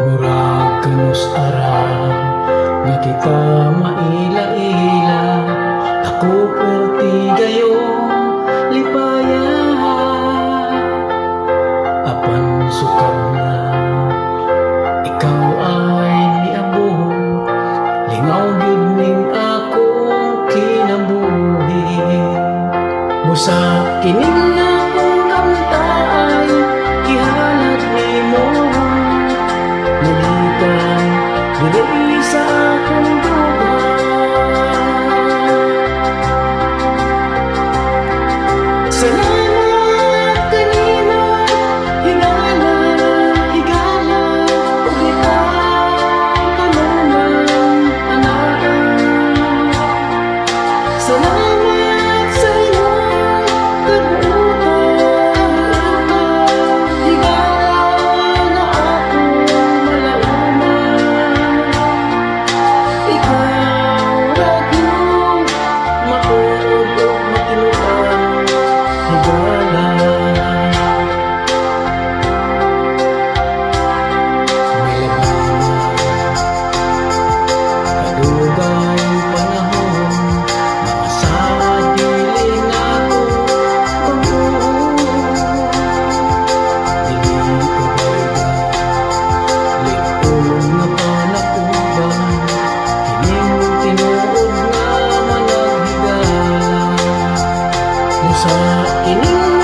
Murag kanus arang nga kita maila-ila, ako perti gayong lipaya. Apan sukad na ikaw ay niabot, lingaw gid ning akong kinabuhi. Busa kining akong kanta ay ihalat nimo, nalitan dili sa akong dugang. Salamat kanina, higala, higala, ug ikaw kanunay anahan. Salamat sa iyong kabuutan, higala nga akong malauman. Ikaw ra gyud matud ug matinuan, higala. May labanan kadugay panahon, mga sa giling ako pagbuo. Dili ko bayda likod nga panakuban, kining tinuod nga managhigala. Musa kining